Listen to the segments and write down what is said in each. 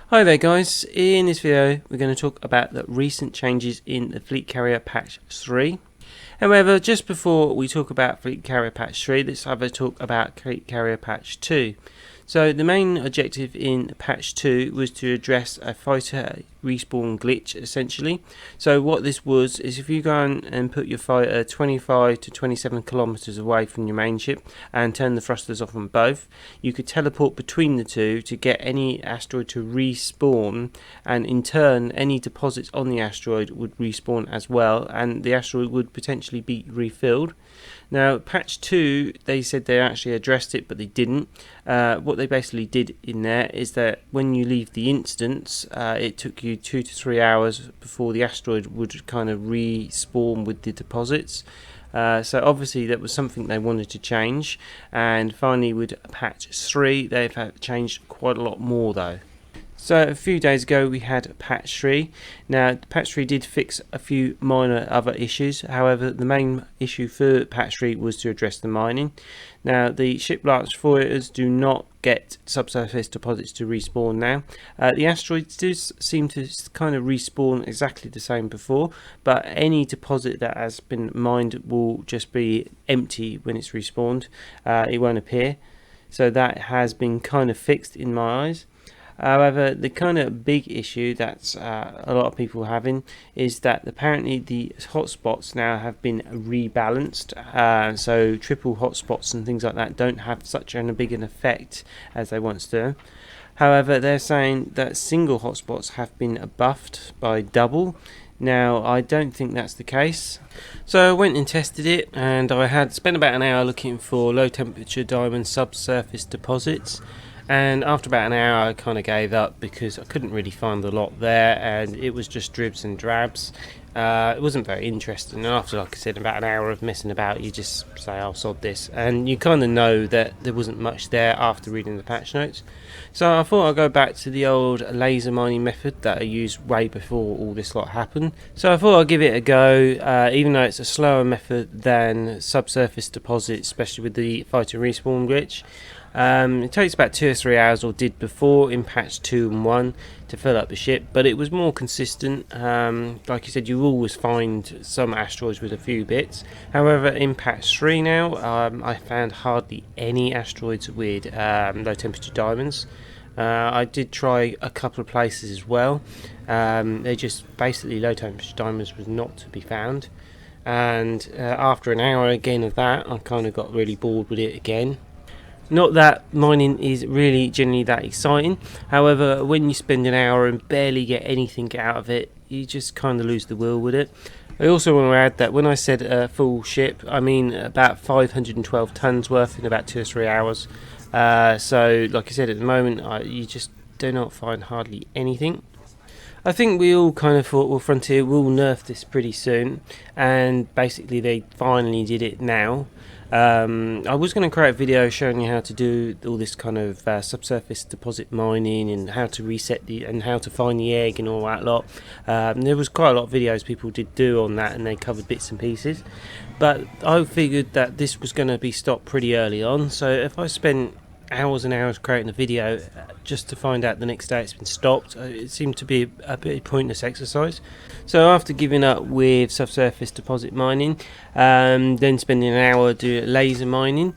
Hi there guys, in this video we're going to talk about the recent changes in the Fleet Carrier Patch 3. However, just before we talk about Fleet Carrier Patch 3, let's have a talk about Fleet Carrier Patch 2. So the main objective in Patch 2 was to address a fighter respawn glitch essentially. So what this was is if you go and put your fighter 25 to 27 kilometers away from your main ship and turn the thrusters off on both, you could teleport between the two to get any asteroid to respawn, and in turn any deposits on the asteroid would respawn as well, and the asteroid would potentially be refilled. Now patch 2, they said they actually addressed it, but they didn't. What they basically did in there is that when you leave the instance, it took you 2 to 3 hours before the asteroid would kind of respawn with the deposits. So obviously that was something they wanted to change, and finally with patch 3 they've changed quite a lot more though. So a few days ago we had patch 3. Now patch 3 did fix a few minor other issues, however the main issue for patch 3 was to address the mining. Now the ship launch fighters do not get subsurface deposits to respawn now. The asteroids do seem to kind of respawn exactly the same before, but any deposit that has been mined will just be empty when it's respawned. It won't appear. So that has been kind of fixed in my eyes. However, the kind of big issue that a lot of people are having is that apparently the hotspots now have been rebalanced. So triple hotspots and things like that don't have such a big an effect as they once do. However, they're saying that single hotspots have been buffed by double. Now, I don't think that's the case. So I went and tested it, and I had spent about an hour looking for low temperature diamond subsurface deposits. And after about an hour I kind of gave up because I couldn't really find a lot there, and it was just dribs and drabs. It wasn't very interesting, and after, like I said, about an hour of messing about, you just say, "I'll sod this," and you kind of know that there wasn't much there after reading the patch notes. So I thought I'd go back to the old laser mining method that I used way before all this lot happened. So I thought I'd give it a go, even though it's a slower method than subsurface deposits, especially with the fighter respawn glitch. It takes about 2 or 3 hours, or did before in patch 2 and 1, to fill up the ship, but it was more consistent. Like you said, you always find some asteroids with a few bits. However, in patch 3 now, I found hardly any asteroids with low temperature diamonds. I did try a couple of places as well. They just basically low temperature diamonds was not to be found, and after an hour again of that, I kind of got really bored with it again. Not that mining is really generally that exciting, however when you spend an hour and barely get anything out of it, you just kind of lose the will with it. I also want to add that when I said a full ship, I mean about 512 tons worth in about 2 or 3 hours. So like I said, at the moment you just do not find hardly anything. I think we all kind of thought, well, Frontier will nerf this pretty soon, and basically they finally did it now. I was going to create a video showing you how to do all this kind of subsurface deposit mining, and how to reset and how to find the egg and all that lot. There was quite a lot of videos people did do on that, and they covered bits and pieces, but I figured that this was going to be stopped pretty early on, so if I spent hours and hours creating a video just to find out the next day it's been stopped, it seemed to be a bit pointless exercise. So after giving up with subsurface deposit mining, then spending an hour doing laser mining,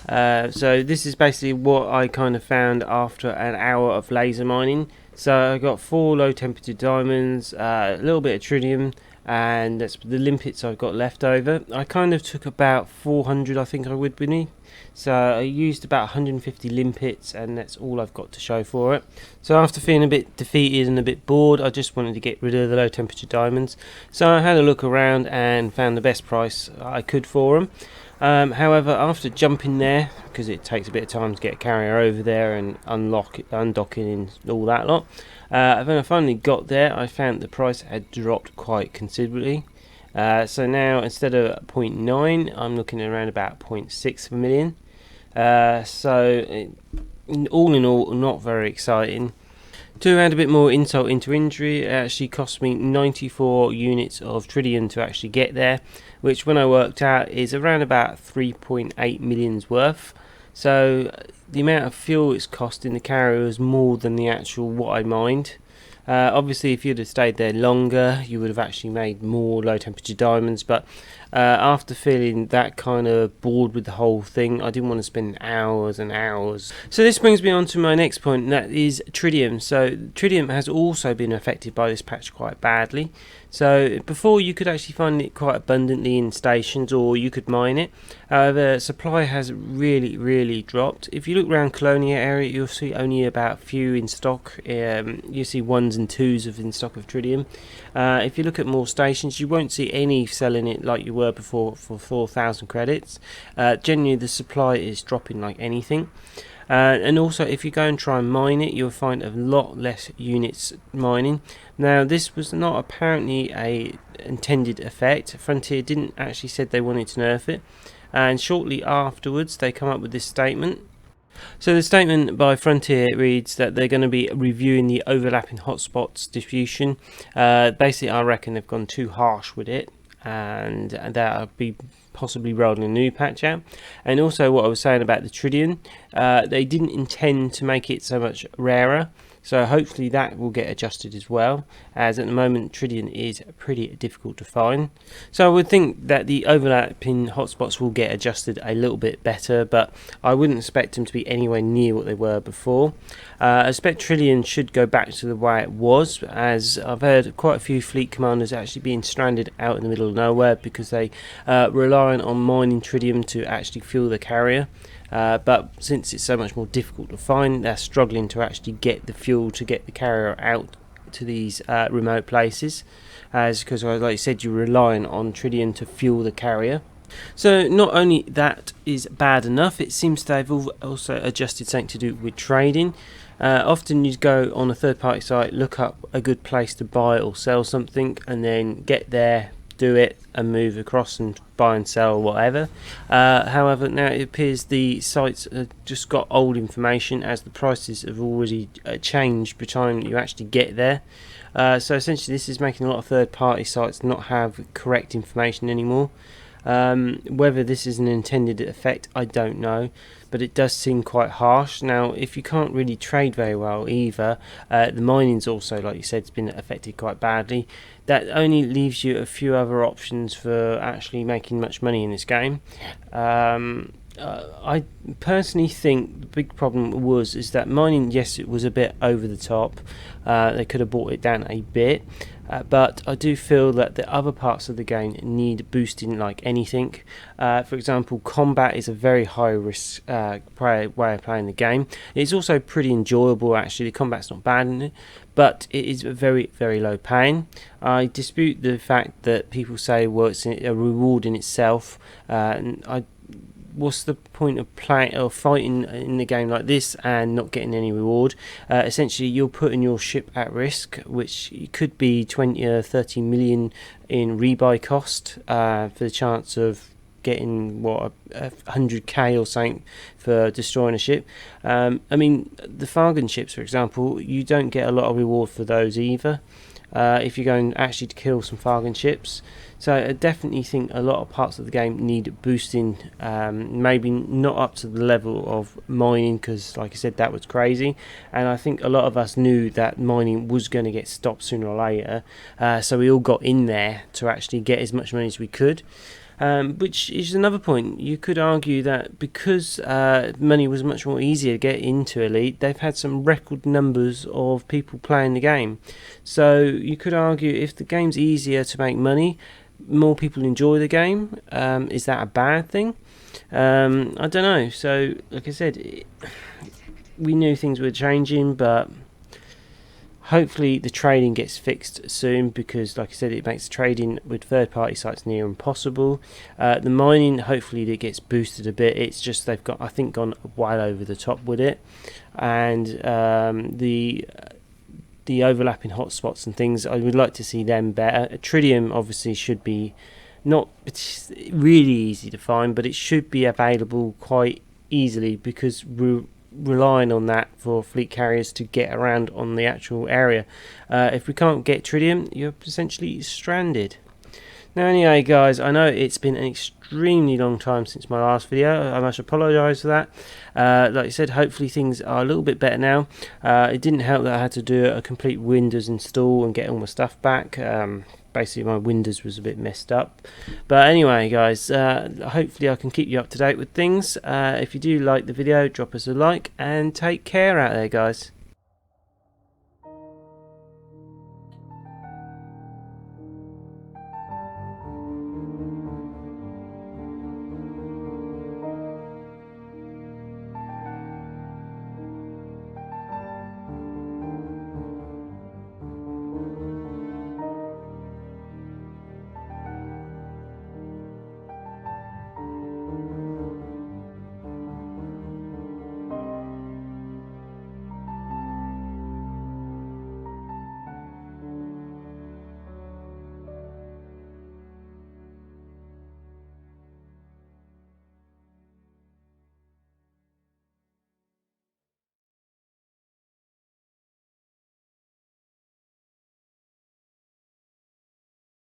so this is basically what I kind of found after an hour of laser mining. So I got 4 low temperature diamonds, a little bit of tritium, and that's the limpets I've got left over. I kind of took about 400, I think I would be. So I used about 150 limpets, and that's all I've got to show for it. So after feeling a bit defeated and a bit bored, I just wanted to get rid of the low temperature diamonds. So I had a look around and found the best price I could for them. However, after jumping there, because it takes a bit of time to get a carrier over there and undocking and all that lot, when I finally got there, I found the price had dropped quite considerably. So now instead of 0.9, I'm looking at around about 0.6 million. All in all, not very exciting. To add a bit more insult into injury, it actually cost me 94 units of Tritium to actually get there, which when I worked out is around about 3.8 million's worth. So the amount of fuel it's costing the carrier is more than the actual what I mined. Obviously, if you'd have stayed there longer, you would have actually made more low temperature diamonds, but after feeling that kind of bored with the whole thing, I didn't want to spend hours and hours. So this brings me on to my next point, and that is Tritium. So Tritium has also been affected by this patch quite badly. So before, you could actually find it quite abundantly in stations, or you could mine it. However, supply has really dropped. If you look around Colonia area, you'll see only about few in stock. You see ones and twos in stock of Tritium. If you look at more stations, you won't see any selling it like you were before for 4,000 credits. Generally, the supply is dropping like anything. And also, if you go and try and mine it, you'll find a lot less units mining. Now, this was not apparently a intended effect. Frontier didn't actually said they wanted to nerf it, and shortly afterwards they come up with this statement. So the statement by Frontier reads that they're going to be reviewing the overlapping hotspots distribution. Basically, I reckon they've gone too harsh with it, and that'll be possibly rolling a new patch out. And also, what I was saying about the Tritium, they didn't intend to make it so much rarer, so hopefully that will get adjusted as well, as at the moment Tritium is pretty difficult to find. So I would think that the overlapping hotspots will get adjusted a little bit better, but I wouldn't expect them to be anywhere near what they were before. I expect Tritium should go back to the way it was, as I've heard quite a few fleet commanders actually being stranded out in the middle of nowhere because they relying on mining Tritium to actually fuel the carrier. But since it's so much more difficult to find, they're struggling to actually get the fuel to get the carrier out to these remote places, as because, like I said, you're relying on Tritium to fuel the carrier. So not only that is bad enough, it seems they've also adjusted something to do with trading. Often you go on a third-party site, look up a good place to buy or sell something, and then get there, do it, and move across and buy and sell whatever. However, now it appears the sites have just got old information, as the prices have already changed by the time you actually get there. So essentially this is making a lot of third-party sites not have correct information anymore. Whether this is an intended effect, I don't know, but it does seem quite harsh. Now, if you can't really trade very well either, the mining's also, like you said, it's been affected quite badly. That only leaves you a few other options for actually making much money in this game. I personally think the big problem is that mining, yes, it was a bit over the top. They could have brought it down a bit. But I do feel that the other parts of the game need boosting like anything. For example, combat is a very high risk way of playing the game. It's also pretty enjoyable actually. The combat's not bad in it, but it is very low paying. I dispute the fact that people say, well, it's a reward in itself. What's the point of playing or fighting in a game like this and not getting any reward? Essentially, you're putting your ship at risk, which could be 20 or 30 million in rebuy cost for the chance of getting 100k or something for destroying a ship. I mean, the Fargan ships, for example, you don't get a lot of reward for those either. If you're going actually to kill some Fargan ships. So I definitely think a lot of parts of the game need boosting, maybe not up to the level of mining, because like I said, that was crazy, and I think a lot of us knew that mining was going to get stopped sooner or later, so we all got in there to actually get as much money as we could. Which is another point. You could argue that because money was much more easier to get into Elite, they've had some record numbers of people playing the game. So you could argue if the game's easier to make money, more people enjoy the game. Is that a bad thing? I don't know. So like I said, we knew things were changing, but hopefully the trading gets fixed soon, because like I said, it makes trading with third-party sites near impossible. The mining, hopefully it gets boosted a bit. It's just they've got, I think, gone well over the top with it, and the overlapping hotspots and things, I would like to see them better. Tritium obviously should be not really easy to find, but it should be available quite easily, because we're relying on that for fleet carriers to get around on the actual area. If we can't get Tritium, you're essentially stranded. Now anyway guys, I know it's been an extremely long time since my last video. I must apologise for that. Like I said, hopefully things are a little bit better now. It didn't help that I had to do a complete Windows install and get all my stuff back. Basically my Windows was a bit messed up. But anyway guys, hopefully I can keep you up to date with things. If you do like the video, drop us a like and take care out there guys.